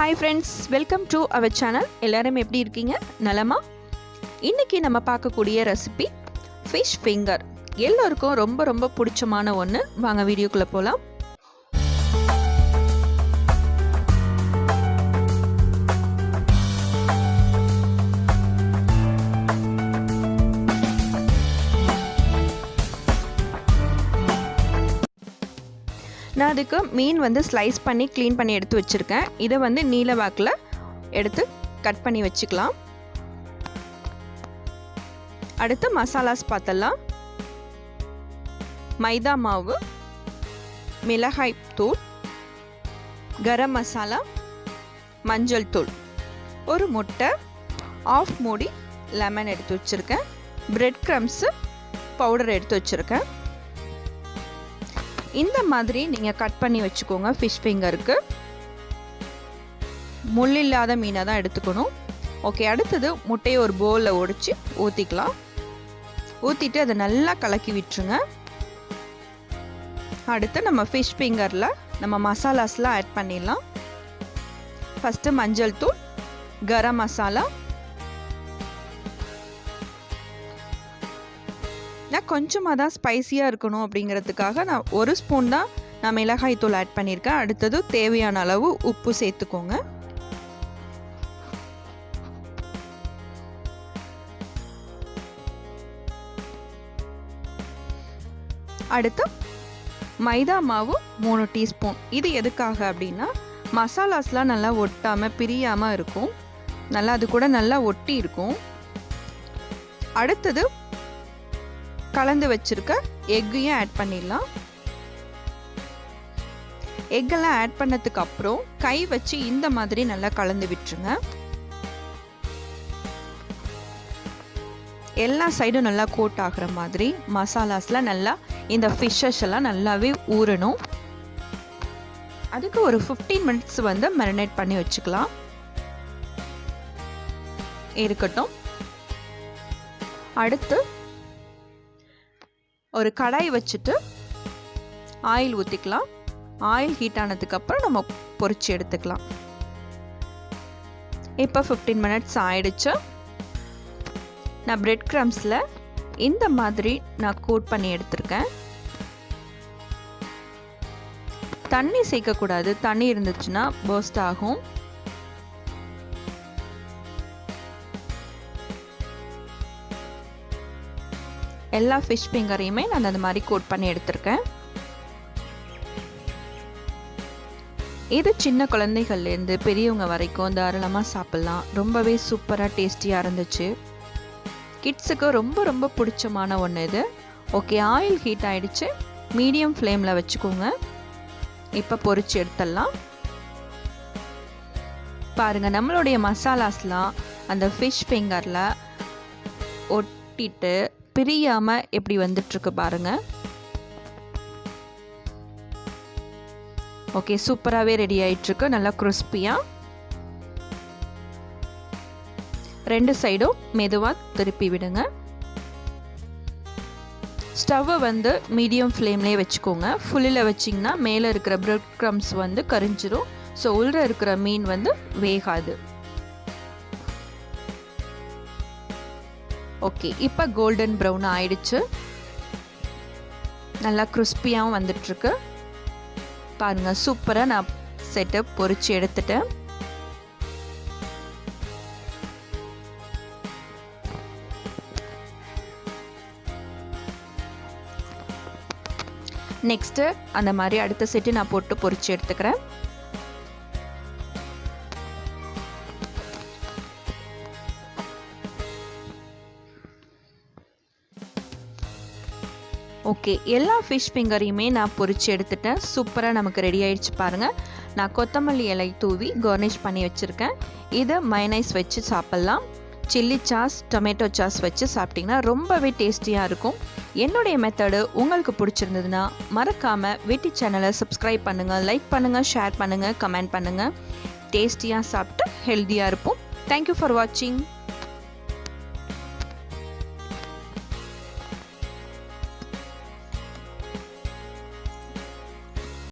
Hi friends, welcome to our channel. எல்லாரும் எப்படி இருக்கீங்க? நலமா? இன்னைக்கு நம்ம பார்க்கக்கூடிய ரெசிபி fish finger. எல்லாருக்கும் ரொம்ப பிடிச்சமான ஒன்று. வாங்க வீடியோக்குள்ள போலாம். நான் அதுக்கு மீன் வந்து ஸ்லைஸ் பண்ணி க்ளீன் பண்ணி எடுத்து வச்சுருக்கேன். இதை வந்து நீல வாக்கில் எடுத்து கட் பண்ணி வச்சுக்கலாம். அடுத்து மசாலாஸ் பார்த்தலாம். மைதா மாவு, மிளகாய் தூள், கரம் மசாலா, மஞ்சள் தூள், ஒரு முட்டை, ஆஃப் மூடி லெமன் எடுத்து வச்சுருக்கேன். பிரெட் க்ரம்ஸு பவுடர் எடுத்து வச்சுருக்கேன். இந்த மாதிரி நீங்கள் கட் பண்ணி வச்சுக்கோங்க. ஃபிஷ் ஃபிங்கருக்கு முள் இல்லாத மீனை தான் எடுத்துக்கணும். ஓகே, அடுத்தது முட்டையை ஒரு பவுலில் உடைச்சி ஊற்றிக்கலாம். ஊற்றிட்டு அதை நல்லா கலக்கி விட்டுருங்க. அடுத்து நம்ம ஃபிஷ் ஃபிங்கரில் நம்ம மசாலாஸ்லாம் ஆட் பண்ணிடலாம். ஃபஸ்ட்டு மஞ்சள் தூள், கரம் மசாலா. நான் கொஞ்சமாக தான் ஸ்பைஸியாக இருக்கணும் அப்படிங்கிறதுக்காக நான் ஒரு ஸ்பூன் தான் நான் மிளகாய் தூள் ஆட் பண்ணியிருக்கேன். அடுத்தது தேவையான அளவு உப்பு சேர்த்துக்கோங்க. அடுத்து மைதா மாவு 3 டீஸ்பூன். இது எதுக்காக அப்படின்னா மசாலாஸ்லாம் நல்லா ஒட்டாமல் பிரியாமல் இருக்கும். நல்லா அது கூட நல்லா ஒட்டி இருக்கும். அடுத்தது கலந்து வச்சிருக்க எக்கையும் ஆட் பண்ணிடலாம். எக்கெல்லாம் ஆட் பண்ணதுக்கு அப்புறம் கை வச்சு இந்த மாதிரி நல்லா கலந்து விட்டுருங்க. எல்லா சைடும் நல்லா கோட் ஆகிற மாதிரி மசாலாஸ்ல நல்லா இந்த ஃபிஷ்ஷஸ் எல்லாம் நல்லாவே ஊறணும். அதுக்கு ஒரு 15 மினிட்ஸ் வந்து மேரினேட் பண்ணி வச்சுக்கலாம். இருக்கட்டும். அடுத்து ஒரு கடாய் வச்சுட்டு ஆயில் ஊற்றிக்கலாம். ஆயில் ஹீட் ஆனதுக்கப்புறம் நம்ம பொரிச்சு எடுத்துக்கலாம். இப்போ 15 மினிட்ஸ் ஆயிடுச்சு. நான் பிரெட் க்ரம்ஸில் இந்த மாதிரி நான் கோட் பண்ணி எடுத்திருக்கேன். தண்ணி சேர்க்கக்கூடாது. தண்ணி இருந்துச்சுன்னா பர்ஸ்ட் ஆகும். எல்லா ஃபிஷ் ஃபிங்கரையுமே நான் அந்த மாதிரி கோட் பண்ணி எடுத்திருக்கேன். இது சின்ன குழந்தைகள்லேருந்து பெரியவங்க வரைக்கும் தாராளமாக சாப்பிட்லாம். ரொம்பவே சூப்பராக டேஸ்டியாக இருந்துச்சு. கிட்ஸுக்கு ரொம்ப பிடிச்சமான ஒன்று இது. ஓகே, ஆயில் ஹீட் ஆகிடுச்சு. மீடியம் ஃப்ளேமில் வச்சுக்கோங்க. இப்போ பொரிச்சு எடுத்துடலாம். பாருங்கள், நம்மளுடைய மசாலாஸ்லாம் அந்த ஃபிஷ் ஃபிங்கரில் ஒட்டிட்டு பிரியாமல் எப்படி வந்துட்டுருக்கு பாருங்கள். ஓகே, சூப்பராகவே ரெடி ஆகிட்டுருக்கு. நல்லா கிறிஸ்பியாக. 2 சைடும் மெதுவாக திருப்பி விடுங்க. ஸ்டவ்வை வந்து மீடியம் ஃப்ளேம்லேயே வச்சுக்கோங்க. ஃபுல்லில் வச்சிங்கன்னா மேலே இருக்கிற பிரெட் க்ரம்ஸ் வந்து கரிஞ்சிரும். ஸோ உள்ள இருக்கிற மீன் வந்து வேகாது. ஓகே, இப்போ கோல்டன் ப்ரௌன் ஆயிடுச்சு. நல்லா கிறிஸ்பியாகவும் வந்துட்டுருக்கு. பாருங்கள், சூப்பராக நான் செட்டப் பொரிச்சு எடுத்துட்டேன். நெக்ஸ்ட்டு அந்த மாதிரி அடுத்த செட்டு நான் போட்டு பொரிச்சு எடுத்துக்கிறேன். ஓகே, எல்லா ஃபிஷ் ஃபிங்கரையுமே நான் பொரிச்சு எடுத்துட்டேன். சூப்பராக நமக்கு ரெடி ஆகிடுச்சு பாருங்கள். நான் கொத்தமல்லி இலை தூவி கார்னிஷ் பண்ணி வச்சுருக்கேன். இதை மைனஸ் வச்சு சாப்பிட்லாம். சில்லி சாஸ், டொமேட்டோ சாஸ் வச்சு சாப்பிட்டிங்கன்னா ரொம்பவே டேஸ்டியாக இருக்கும். என்னுடைய மெத்தடு உங்களுக்கு பிடிச்சிருந்ததுன்னா மறக்காமல் வெட்டி சேனலை சப்ஸ்கிரைப் பண்ணுங்கள், லைக் பண்ணுங்கள், ஷேர் பண்ணுங்கள், கமெண்ட் பண்ணுங்கள். டேஸ்டியாக சாப்பிட்டு ஹெல்த்தியாக இருப்போம். தேங்க்யூ ஃபார் வாட்சிங்.